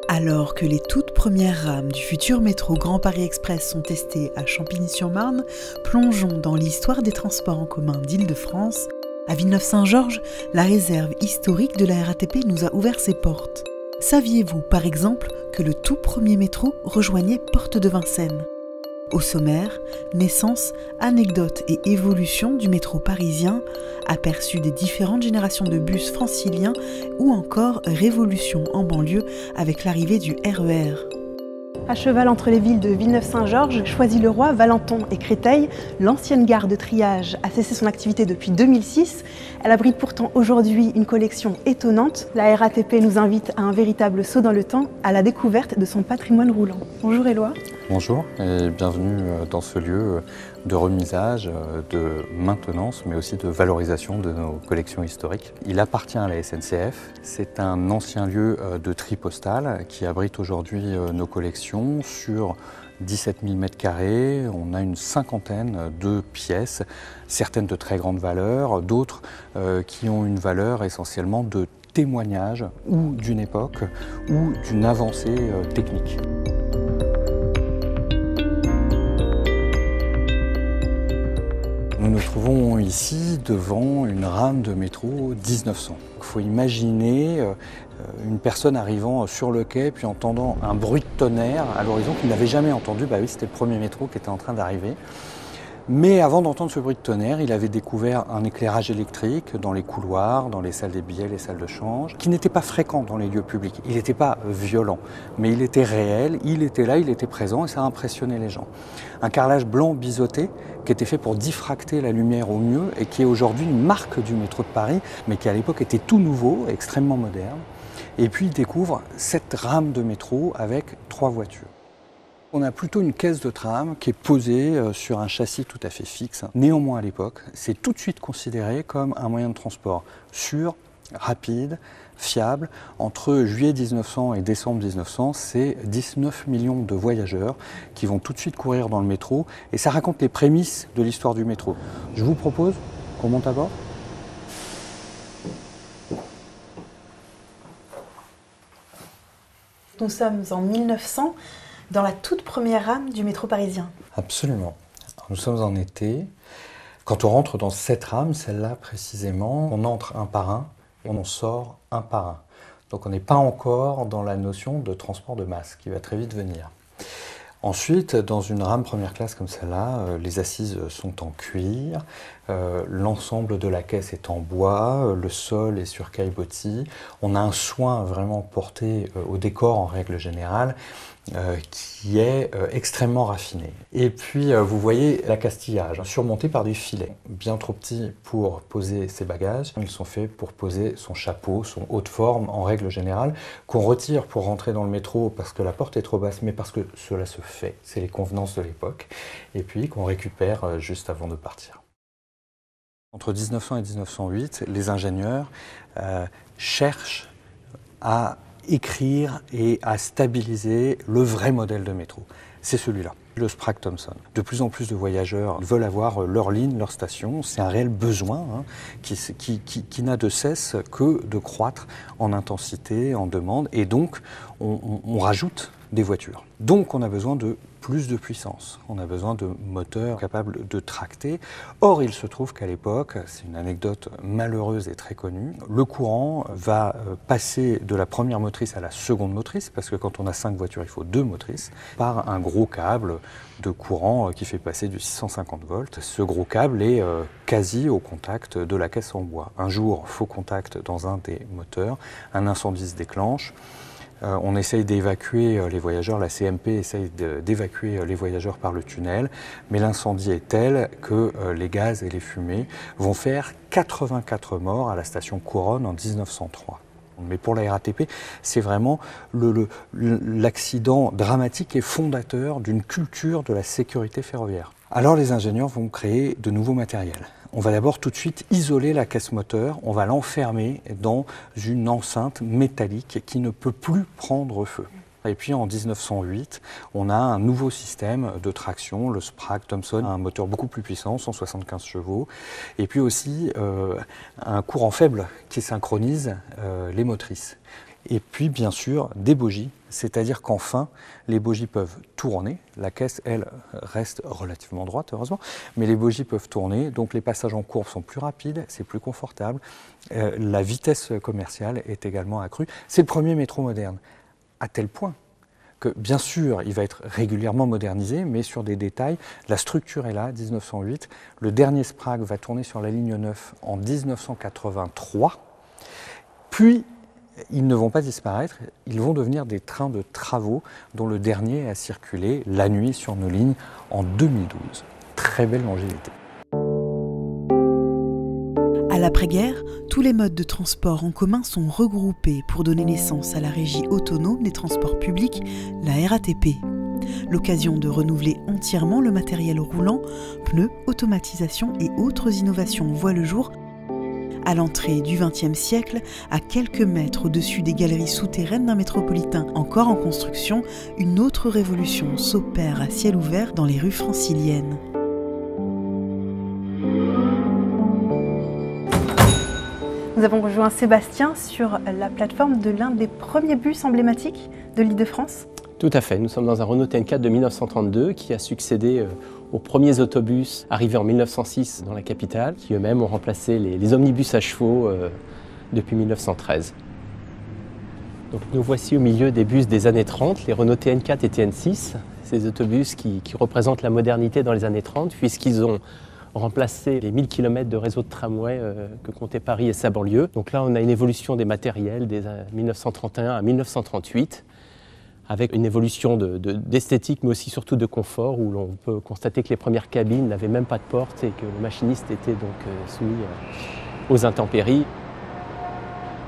Alors que les toutes premières rames du futur métro Grand Paris Express sont testées à Champigny-sur-Marne, plongeons dans l'histoire des transports en commun d'Île-de-France. À Villeneuve-Saint-Georges, la réserve historique de la RATP nous a ouvert ses portes. Saviez-vous, par exemple, que le tout premier métro rejoignait Porte de Vincennes ? Au sommaire, naissance, anecdotes et évolution du métro parisien, aperçu des différentes générations de bus franciliens ou encore révolution en banlieue avec l'arrivée du RER. À cheval entre les villes de Villeneuve-Saint-Georges, Choisy-le-Roi, Valenton et Créteil, l'ancienne gare de triage a cessé son activité depuis 2006. Elle abrite pourtant aujourd'hui une collection étonnante. La RATP nous invite à un véritable saut dans le temps, à la découverte de son patrimoine roulant. Bonjour Éloi. Bonjour et bienvenue dans ce lieu de remisage, de maintenance, mais aussi de valorisation de nos collections historiques. Il appartient à la SNCF. C'est un ancien lieu de tri postal qui abrite aujourd'hui nos collections sur 17 000 m². On a une cinquantaine de pièces, certaines de très grande valeur, d'autres qui ont une valeur essentiellement de témoignage ou d'une époque ou d'une avancée technique. Nous nous trouvons ici devant une rame de métro 1900. Il faut imaginer une personne arrivant sur le quai puis entendant un bruit de tonnerre à l'horizon qu'il n'avait jamais entendu. Bah oui, c'était le premier métro qui était en train d'arriver. Mais avant d'entendre ce bruit de tonnerre, il avait découvert un éclairage électrique dans les couloirs, dans les salles des billets, les salles de change, qui n'était pas fréquent dans les lieux publics. Il n'était pas violent, mais il était réel, il était là, il était présent et ça a impressionné les gens. Un carrelage blanc biseauté qui était fait pour diffracter la lumière au mieux et qui est aujourd'hui une marque du métro de Paris, mais qui à l'époque était tout nouveau, extrêmement moderne. Et puis il découvre cette rame de métro avec 3 voitures. On a plutôt une caisse de tram qui est posée sur un châssis tout à fait fixe. Néanmoins, à l'époque, c'est tout de suite considéré comme un moyen de transport sûr, rapide, fiable. Entre juillet 1900 et décembre 1900, c'est 19 millions de voyageurs qui vont tout de suite courir dans le métro. Et ça raconte les prémices de l'histoire du métro. Je vous propose qu'on monte à bord. Nous sommes en 1900. Dans la toute première rame du métro parisien. Absolument. Nous sommes en été. Quand on rentre dans cette rame, celle-là précisément, on entre un par un et on en sort un par un. Donc on n'est pas encore dans la notion de transport de masse qui va très vite venir. Ensuite, dans une rame première classe comme celle-là, les assises sont en cuir, l'ensemble de la caisse est en bois, le sol est sur caillebotis. On a un soin vraiment porté au décor en règle générale qui est extrêmement raffiné. Et puis vous voyez l'accastillage surmonté par des filets, bien trop petits pour poser ses bagages. Ils sont faits pour poser son chapeau, son haut de forme en règle générale, qu'on retire pour rentrer dans le métro parce que la porte est trop basse, mais parce que cela se fait, c'est les convenances de l'époque, et puis qu'on récupère juste avant de partir. Entre 1900 et 1908, les ingénieurs cherchent à écrire et à stabiliser le vrai modèle de métro. C'est celui-là, le Sprague Thomson. De plus en plus de voyageurs veulent avoir leur ligne, leur station. C'est un réel besoin qui n'a de cesse que de croître en intensité, en demande. Et donc, on rajoute des voitures. Donc, on a besoin de plus de puissance. On a besoin de moteurs capables de tracter. Or, il se trouve qu'à l'époque, c'est une anecdote malheureuse et très connue, le courant va passer de la première motrice à la seconde motrice, parce que quand on a 5 voitures, il faut 2 motrices, par un gros câble de courant qui fait passer du 650 volts. Ce gros câble est quasi au contact de la caisse en bois. Un jour, faux contact dans un des moteurs, un incendie se déclenche. On essaye d'évacuer les voyageurs, la CMP essaye d'évacuer les voyageurs par le tunnel, mais l'incendie est tel que les gaz et les fumées vont faire 84 morts à la station Couronne en 1903. Mais pour la RATP, c'est vraiment l'accident dramatique et fondateur d'une culture de la sécurité ferroviaire. Alors les ingénieurs vont créer de nouveaux matériels. On va d'abord tout de suite isoler la caisse moteur, on va l'enfermer dans une enceinte métallique qui ne peut plus prendre feu. Et puis en 1908, on a un nouveau système de traction, le Sprague Thomson, un moteur beaucoup plus puissant, 175 chevaux, et puis aussi un courant faible qui synchronise les motrices. Et puis bien sûr des bogies, c'est-à-dire qu'enfin les bogies peuvent tourner, la caisse elle reste relativement droite heureusement, mais les bogies peuvent tourner, donc les passages en courbe sont plus rapides, c'est plus confortable, la vitesse commerciale est également accrue. C'est le premier métro moderne, à tel point que bien sûr il va être régulièrement modernisé, mais sur des détails, la structure est là, 1908, le dernier Sprague va tourner sur la ligne 9 en 1983, puis ils ne vont pas disparaître, ils vont devenir des trains de travaux dont le dernier a circulé la nuit sur nos lignes en 2012. Très belle longévité. À l'après-guerre, tous les modes de transport en commun sont regroupés pour donner naissance à la régie autonome des transports publics, la RATP. L'occasion de renouveler entièrement le matériel roulant, pneus, automatisation et autres innovations voient le jour à l'entrée du XXe siècle, à quelques mètres au-dessus des galeries souterraines d'un métropolitain encore en construction, une autre révolution s'opère à ciel ouvert dans les rues franciliennes. Nous avons rejoint Sébastien sur la plateforme de l'un des premiers bus emblématiques de l'Île-de-France. Tout à fait, nous sommes dans un Renault TN4 de 1932 qui a succédé aux premiers autobus arrivés en 1906 dans la capitale, qui eux-mêmes ont remplacé les omnibus à chevaux depuis 1913. Donc nous voici au milieu des bus des années 30, les Renault TN4 et TN6, ces autobus qui représentent la modernité dans les années 30 puisqu'ils ont remplacé les 1000 km de réseau de tramway que comptaient Paris et sa banlieue. Donc là on a une évolution des matériels des 1931 à 1938, avec une évolution d'esthétique, mais aussi surtout de confort, où l'on peut constater que les premières cabines n'avaient même pas de porte et que le machiniste était donc soumis aux intempéries.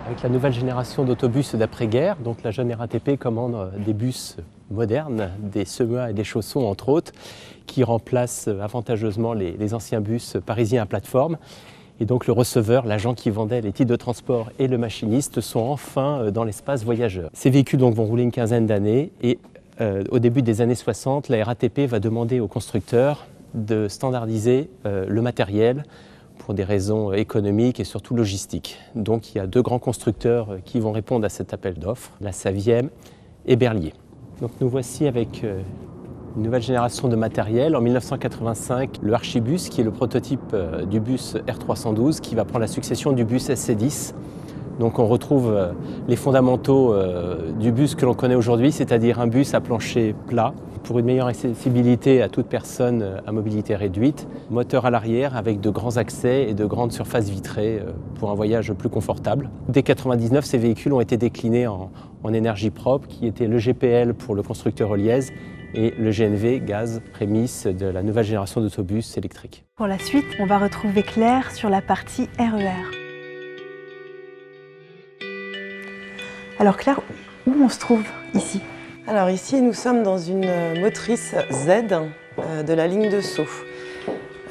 Avec la nouvelle génération d'autobus d'après-guerre, donc la jeune RATP commande des bus modernes, des SEMEA et des Chaussons entre autres, qui remplacent avantageusement les anciens bus parisiens à plateforme. Et donc le receveur, l'agent qui vendait les titres de transport et le machiniste sont enfin dans l'espace voyageur. Ces véhicules donc vont rouler une quinzaine d'années et au début des années 60, la RATP va demander aux constructeurs de standardiser le matériel pour des raisons économiques et surtout logistiques. Donc il y a deux grands constructeurs qui vont répondre à cet appel d'offres, la Saviem et Berlier. Donc nous voici avec une nouvelle génération de matériel. En 1985, le Archibus, qui est le prototype du bus R312, qui va prendre la succession du bus SC10. Donc on retrouve les fondamentaux du bus que l'on connaît aujourd'hui, c'est-à-dire un bus à plancher plat, pour une meilleure accessibilité à toute personne à mobilité réduite, moteur à l'arrière avec de grands accès et de grandes surfaces vitrées pour un voyage plus confortable. Dès 1999, ces véhicules ont été déclinés en énergie propre, qui était le GPL pour le constructeur Oliez et le GNV, gaz, prémisse de la nouvelle génération d'autobus électriques. Pour la suite, on va retrouver Claire sur la partie RER. Alors Claire, où on se trouve ici? Alors ici, nous sommes dans une motrice Z de la ligne de Sceaux.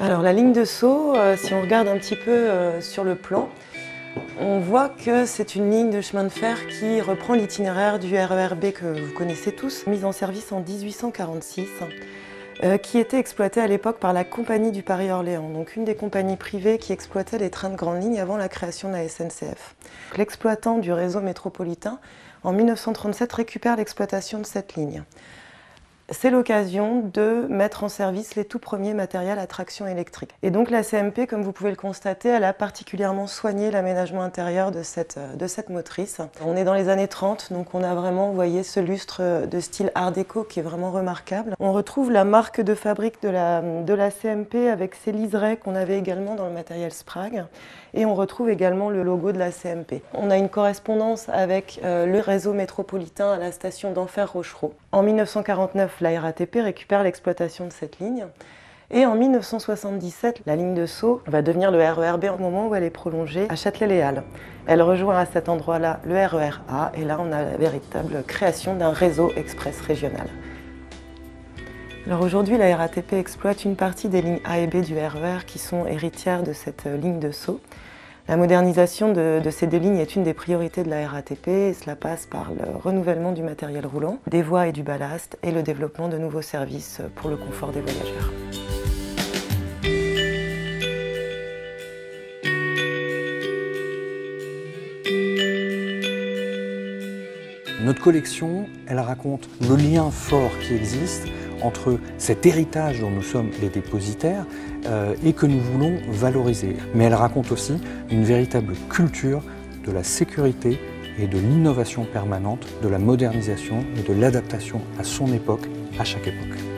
Alors la ligne de Sceaux, si on regarde un petit peu sur le plan, on voit que c'est une ligne de chemin de fer qui reprend l'itinéraire du RER B que vous connaissez tous, mise en service en 1846, qui était exploitée à l'époque par la Compagnie du Paris-Orléans, donc une des compagnies privées qui exploitait les trains de grande ligne avant la création de la SNCF. L'exploitant du réseau métropolitain, en 1937, récupère l'exploitation de cette ligne. C'est l'occasion de mettre en service les tout premiers matériels à traction électrique. Et donc la CMP, comme vous pouvez le constater, elle a particulièrement soigné l'aménagement intérieur de cette motrice. On est dans les années 30, donc on a vraiment, vous voyez, ce lustre de style art déco qui est vraiment remarquable. On retrouve la marque de fabrique de la CMP avec ses liserés qu'on avait également dans le matériel Sprague. Et on retrouve également le logo de la CMP. On a une correspondance avec le réseau métropolitain à la station d'Enfer-Rochereau. En 1949, la RATP récupère l'exploitation de cette ligne. Et en 1977, la ligne de Sceaux va devenir le RER B au moment où elle est prolongée à Châtelet-Les-Halles. Elle rejoint à cet endroit-là le RER A, et là on a la véritable création d'un réseau express régional. Alors aujourd'hui, la RATP exploite une partie des lignes A et B du RER qui sont héritières de cette ligne de Sceaux. La modernisation de ces deux lignes est une des priorités de la RATP et cela passe par le renouvellement du matériel roulant, des voies et du ballast et le développement de nouveaux services pour le confort des voyageurs. Notre collection, elle raconte le lien fort qui existe entre cet héritage dont nous sommes les dépositaires et que nous voulons valoriser. Mais elle raconte aussi une véritable culture de la sécurité et de l'innovation permanente, de la modernisation et de l'adaptation à son époque, à chaque époque.